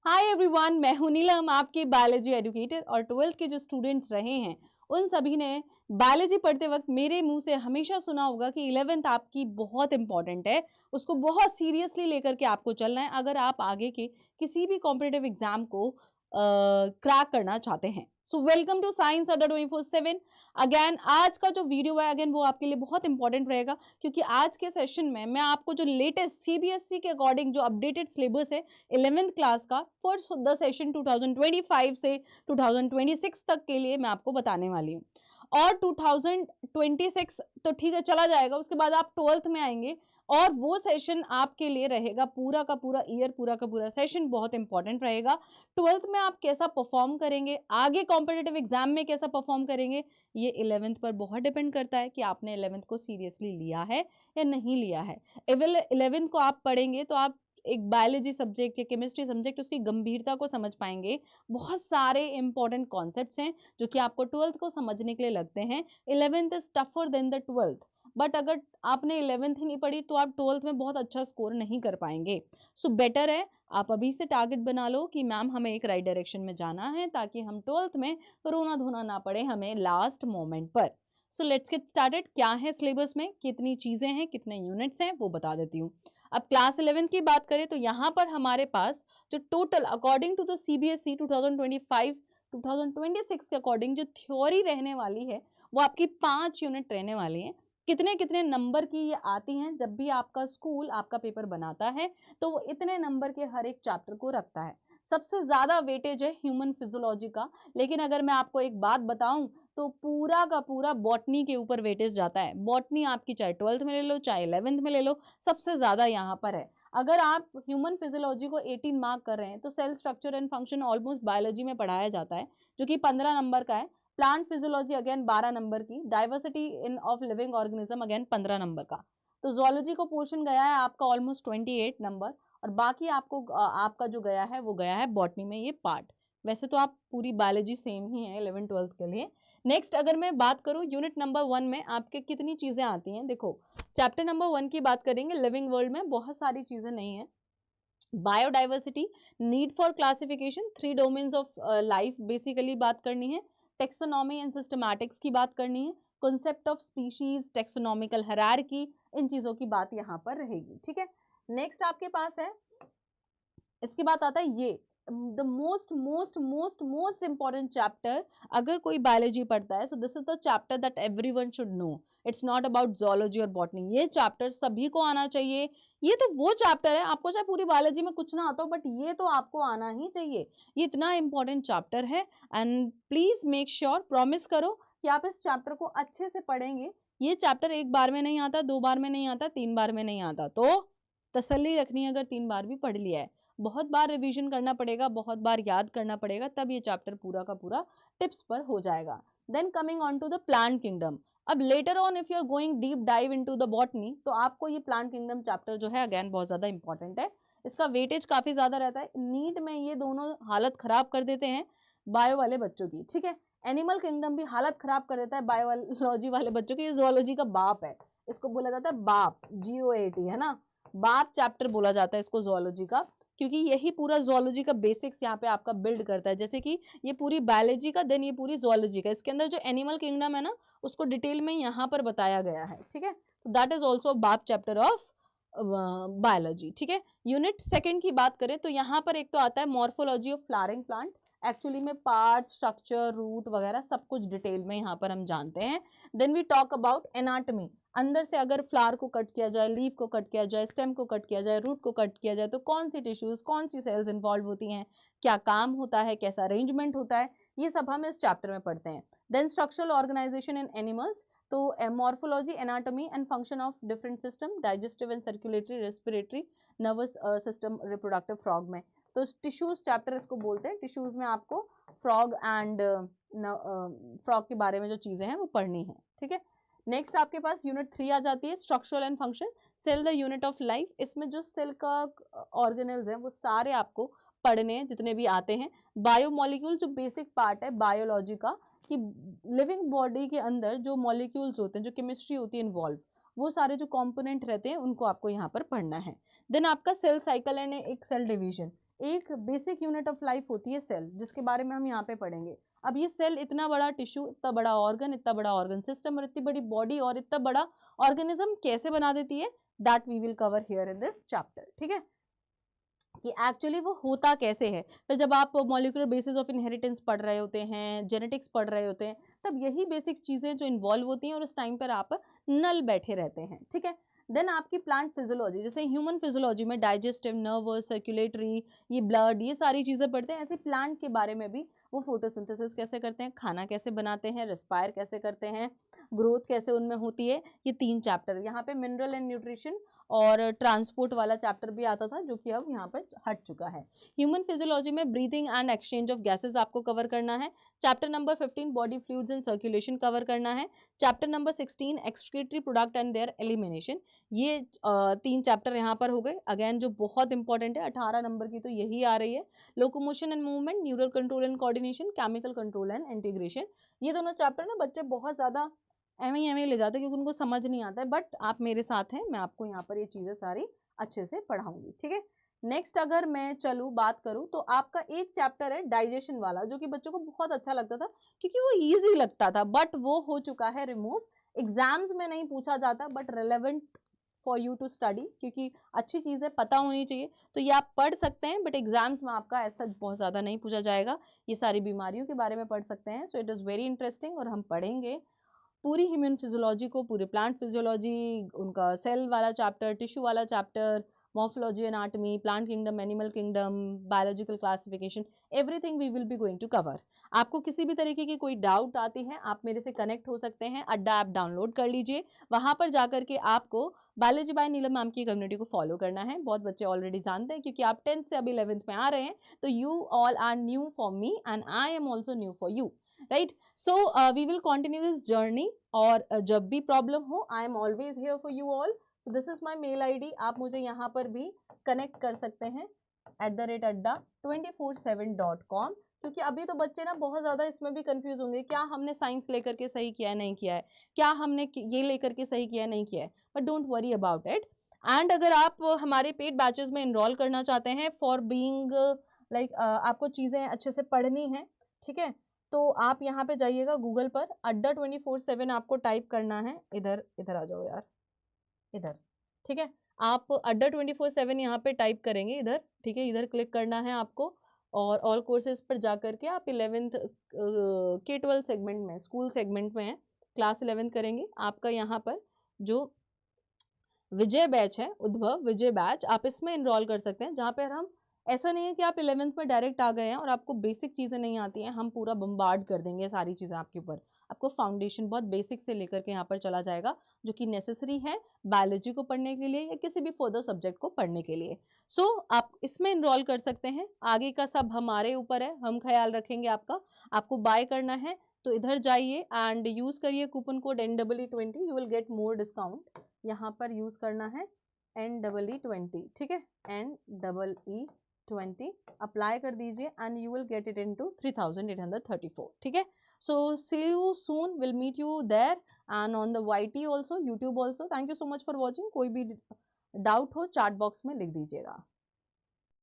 Hi everyone, मैं हूं नीलम, आपके बायोलॉजी एजुकेटर। और 12th के जो स्टूडेंट्स रहे हैं उन सभी ने बायोलॉजी पढ़ते वक्त मेरे मुंह से हमेशा सुना होगा कि 11th आपकी बहुत इंपॉर्टेंट है, उसको बहुत सीरियसली लेकर के आपको चलना है अगर आप आगे के किसी भी कॉम्पिटिटिव एग्जाम को क्रैक करना चाहते हैं। सो वेलकम टू साइंस अड्डा 24/7। अगेन आज का जो वीडियो है अगेन वो आपके लिए बहुत इंपॉर्टेंट रहेगा, क्योंकि आज के सेशन में मैं आपको जो लेटेस्ट सीबीएसई के अकॉर्डिंग जो अपडेटेड सिलेबस है 11th क्लास का फॉर द सेशन 2025 से 2026 तक के लिए मैं आपको बताने वाली हूँ। और 2026 तो ठीक है चला जाएगा, उसके बाद आप 12th में आएंगे और वो सेशन आपके लिए रहेगा, पूरा का पूरा ईयर, पूरा का पूरा सेशन बहुत इंपॉर्टेंट रहेगा। 12th में आप कैसा परफॉर्म करेंगे, आगे कॉम्पिटिटिव एग्जाम में कैसा परफॉर्म करेंगे, ये 11th पर बहुत डिपेंड करता है कि आपने 11th को सीरियसली लिया है या नहीं लिया है। 11th को आप पढ़ेंगे तो आप एक बायोलॉजी सब्जेक्ट या केमिस्ट्री सब्जेक्ट उसकी गंभीरता को समझ पाएंगे। बहुत सारे इंपॉर्टेंट कॉन्सेप्ट्स हैं जो कि आपको 12th को समझने के लिए लगते हैं। 11th is tougher than the 12th, but अगर आपने 11th ही नहीं पढ़ी तो आप 12th में बहुत अच्छा स्कोर नहीं कर पाएंगे। सो बेटर है आप अभी से टारगेट बना लो कि मैम हमें एक राइट डायरेक्शन में जाना है, ताकि हम 12th में रोना धोना ना पड़े हमें लास्ट मोमेंट पर। So let's get started. क्या है सिलेबस में, कितनी चीजें हैं, कितने यूनिट्स हैं, वो बता देती हूँ। अब क्लास 11th की बात करें तो यहाँ पर हमारे पास जो total according to the CBSE 2025 2026 के अकॉर्डिंग जो थ्योरी रहने वाली है वो आपकी 5 यूनिट रहने वाली है। कितने कितने नंबर की ये आती हैं, जब भी आपका स्कूल आपका पेपर बनाता है तो वो इतने नंबर के हर एक चैप्टर को रखता है। सबसे ज्यादा वेटेज है ह्यूमन फिजियोलॉजी का, लेकिन अगर मैं आपको एक बात बताऊं तो पूरा का पूरा बॉटनी के ऊपर वेटेज जाता है। बॉटनी आपकी चाहे 12th में ले लो चाहे 11th में ले लो, सबसे ज्यादा यहाँ पर है। अगर आप ह्यूमन फिजियोलॉजी को 18 मार्क कर रहे हैं तो cell structure and function almost biology में पढ़ाया जाता है, जो कि 15 नंबर का है। प्लांट फिजियोलॉजी अगेन 12 नंबर की, diversity in of living organism again 15 number का। तो जोलॉजी को पोर्शन गया है आपका ऑलमोस्ट 28 नंबर, और बाकी आपको आपका जो गया है वो गया है बॉटनी में ये पार्ट। वैसे तो आप पूरी बायोलॉजी सेम ही है 11 12th के लिए। नेक्स्ट अगर मैं बात करूं यूनिट नंबर 1 में आपके कितनी चीजें आती हैं, देखो चैप्टर नंबर 1 की बात करेंगे। लिविंग वर्ल्ड में बहुत सारी चीजें नहीं है। Biodiversity, need for classification, 3 domains of life basically बात करनी है। टेक्सोनॉमी एंड सिस्टमैटिक्स की बात करनी है। Concept of species, taxonomical hierarchy, इन चीजों की बात यहाँ पर रहेगी। ठीक है, नेक्स्ट आपके पास है, इसके बाद आता है ये the most most most most important chapter अगर कोई बायोलॉजी पढ़ता है। सो this is the chapter that everyone should know. It's not about zoology और बॉटनी, ये चैप्टर सभी को आना चाहिए। ये तो वो चैप्टर है, आपको चाहे पूरी बायोलॉजी में कुछ ना आता हो बट ये तो आपको आना ही चाहिए। ये इतना इंपॉर्टेंट चैप्टर है and please make sure, promise करो कि आप इस चैप्टर को अच्छे से पढ़ेंगे। ये चैप्टर एक बार में नहीं आता, 2 बार में नहीं आता, 3 बार में नहीं आता, तो तसल्ली रखनी है अगर 3 बार भी पढ़ लिया है। बहुत बार रिवीजन करना पड़ेगा, बहुत बार याद करना पड़ेगा, तब ये चैप्टर पूरा का पूरा टिप्स पर हो जाएगा। Then coming on to the plant kingdom. अब later on if you are going deep dive into the botany तो आपको ये प्लांट किंगडम चैप्टर जो है अगेन बहुत ज्यादा इंपॉर्टेंट है। इसका वेटेज काफी ज्यादा रहता है। नीट में ये दोनों हालत खराब कर देते हैं बायो वाले बच्चों की। ठीक है, एनिमल किंगडम भी हालत खराब कर देता है बायोलॉजी वाले बच्चों की। ये जूलॉजी का बाप है, इसको बोला जाता है बाप, GOAT है ना, बाप चैप्टर बोला जाता है इसको जूलॉजी का, क्योंकि यही पूरा जूलॉजी का बेसिक्स यहाँ पे आपका बिल्ड करता है। जैसे कि ये पूरी बायोलॉजी का, देन ये पूरी जूलॉजी का, इसके अंदर जो एनिमल किंगडम है ना उसको डिटेल में यहाँ पर बताया गया है। ठीक है, तो दैट इज ऑल्सो बाप चैप्टर ऑफ बायोलॉजी। ठीक है, यूनिट 2 की बात करें तो यहाँ पर एक तो आता है morphology of flowering plant. Actually में पार्ट, स्ट्रक्चर, रूट वगैरह सब कुछ डिटेल में यहाँ पर हम जानते हैं। Then we talk about anatomy, अंदर से अगर फ्लावर को कट किया जाए, लीफ को कट किया जाए, स्टेम को कट किया जाए, रूट को कट किया जाए तो कौन सी टिश्यूज, कौन सी सेल्स इन्वॉल्व होती हैं, क्या काम होता है, कैसा अरेंजमेंट होता है, ये सब हम इस चैप्टर में पढ़ते हैं। देन स्ट्रक्चरल ऑर्गेनाइजेशन इन एनिमल्स, तो morphology, anatomy and function of different system, digestive and circulatory, respiratory, nervous system, reproductive frog में। तो टिश्यूज चैप्टर इसको बोलते हैं। टिश्यूज में आपको फ्रॉग एंड फ्रॉग के बारे में जो चीजें हैं वो पढ़नी है। ठीक है, नेक्स्ट आपके पास यूनिट 3 आ जाती है, structural and function, cell the unit of life. इसमें जो सेल का ऑर्गेनल्स हैं वो सारे आपको पढ़ने हैं जितने भी आते हैं। बायोमोलिक्यूल जो बेसिक पार्ट है बायोलॉजी का, कि लिविंग बॉडी के अंदर जो मॉलिक्यूल्स होते हैं, जो केमिस्ट्री होती है इन्वॉल्व, वो सारे जो कंपोनेंट रहते हैं उनको आपको यहाँ पर पढ़ना है। देन आपका सेल साइकिल एंड एक सेल डिवीजन, एक बेसिक यूनिट ऑफ लाइफ होती है सेल, जिसके बारे में हम यहाँ पे पढ़ेंगे। अब ये सेल इतना बड़ा टिश्यू, इतना बड़ा ऑर्गन, इतना बड़ा ऑर्गन सिस्टम और इतनी बड़ी बॉडी और इतना बड़ा ऑर्गेनिज्म कैसे बना देती है, that we will cover here in this chapter, ठीक है, कि एक्चुअली वो होता कैसे है। फिर जब आप मॉलिक्यूलर बेसिस ऑफ इनहेरिटेंस पढ़ रहे होते हैं, जेनेटिक्स पढ़ रहे होते हैं, तब यही बेसिक चीज़ें जो इन्वॉल्व होती हैं और उस टाइम पर आप नल बैठे रहते हैं, ठीक है। देन आपकी प्लांट फिजियोलॉजी, जैसे ह्यूमन फिजियोलॉजी में डाइजेस्टिव, नर्वस, सर्कुलेटरी, ये ब्लड, ये सारी चीज़ें पढ़ते हैं, ऐसे प्लांट के बारे में भी वो फोटोसिंथेसिस कैसे करते हैं, खाना कैसे बनाते हैं, रेस्पायर कैसे करते हैं, ग्रोथ कैसे उनमें होती है, ये 3 चैप्टर। यहाँ पे मिनरल एंड न्यूट्रिशन और ट्रांसपोर्ट वाला चैप्टर भी आता था, जो कि अब यहाँ पर हट चुका है। ह्यूमन फिजियोलॉजी में breathing and exchange of gases आपको कवर करना है। Chapter number 15 body fluids and circulation cover करना है। Chapter number 16 excretory product and there elimination. ये 3 चैप्टर यहाँ पर हो गए। अगेन जो बहुत इंपॉर्टेंट है, 18 नंबर की तो यही आ रही है। Locomotion and movement, neural control and coordination, chemical control and integration. ये दोनों चैप्टर ना बच्चे बहुत ज़्यादा एम ले जाते हैं क्योंकि उनको समझ नहीं आता है, बट आप मेरे साथ हैं, मैं आपको यहाँ पर ये चीज़ें सारी अच्छे से पढ़ाऊंगी, ठीक है। नेक्स्ट अगर मैं चलूँ बात करूँ तो आपका एक चैप्टर है डाइजेशन वाला, जो कि बच्चों को बहुत अच्छा लगता था क्योंकि वो ईजी लगता था, बट वो हो चुका है रिमूव। एग्जाम्स में नहीं पूछा जाता, but relevant for you to study, क्योंकि अच्छी चीज़ें पता होनी चाहिए, तो ये आप पढ़ सकते हैं, बट एग्जाम्स में आपका ऐसा बहुत ज़्यादा नहीं पूछा जाएगा। ये सारी बीमारियों के बारे में पढ़ सकते हैं, so it is very interesting. और हम पढ़ेंगे पूरी ह्यूमन फिजियोलॉजी को, पूरी प्लांट फिजियोलॉजी, उनका सेल वाला चैप्टर, टिश्यू वाला chapter, morphology, anatomy, plant kingdom, animal kingdom, biological classification, everything we will be going to cover. आपको किसी भी तरीके की कोई डाउट आती है, आप मेरे से कनेक्ट हो सकते हैं। अड्डा ऐप डाउनलोड कर लीजिए, वहाँ पर जाकर के आपको बायोलॉजी बाय नीलम मैम की कम्युनिटी को फॉलो करना है। बहुत बच्चे ऑलरेडी जानते हैं क्योंकि आप 10th से अभी 11th में आ रहे हैं, तो you all are new for me and I am also new for you, right. So we will continue this journey, और जब भी प्रॉब्लम हो, I am always here for you all. So this is my mail ID, आप मुझे यहाँ पर भी connect कर सकते हैं @adda247.com, क्योंकि अभी तो बच्चे ना बहुत ज़्यादा इसमें भी कंफ्यूज होंगे, क्या हमने साइंस लेकर के सही किया है नहीं किया है, क्या हमने ये लेकर के सही किया है नहीं किया है, but don't worry about it. And अगर आप हमारे पेड बैचेस में इनरोल करना चाहते हैं फॉर बीइंग लाइक, आपको चीज़ें अच्छे से पढ़नी है, ठीक है, तो आप यहाँ पे जाइएगा गूगल पर, adda247 आपको टाइप करना है। इधर इधर आ जाओ यार, इधर, ठीक है, आप adda247 यहाँ पे टाइप करेंगे इधर, ठीक है, इधर क्लिक करना है आपको, और ऑल कोर्सेज पर जा करके आप 11th K-12 सेगमेंट में, स्कूल सेगमेंट में है, क्लास 11th करेंगे। आपका यहाँ पर जो विजय बैच है, उद्भव विजय बैच, आप इसमें इनरोल कर सकते हैं, जहाँ पर हम, ऐसा नहीं है कि आप 11th में डायरेक्ट आ गए हैं और आपको बेसिक चीज़ें नहीं आती हैं, हम पूरा बम्बार्ड कर देंगे सारी चीज़ें आपके ऊपर। आपको फाउंडेशन बहुत बेसिक से लेकर के यहाँ पर चला जाएगा, जो कि नेसेसरी है बायोलॉजी को पढ़ने के लिए या किसी भी फर्दर सब्जेक्ट को पढ़ने के लिए। सो आप इसमें इनरोल कर सकते हैं, आगे का सब हमारे ऊपर है, हम ख्याल रखेंगे आपका। आपको बाय करना है तो इधर जाइए एंड यूज़ करिए coupon code NEE20, you will get more discount. यहाँ पर यूज़ करना है NEE20, ठीक है, NEE20 अप्लाई कर दीजिए and you will get it into 3834, ठीक है। So see you soon, will meet you there and on the YT also, YouTube also. Thank you so much for watching. कोई भी डाउट हो chart box में लिख दीजिएगा।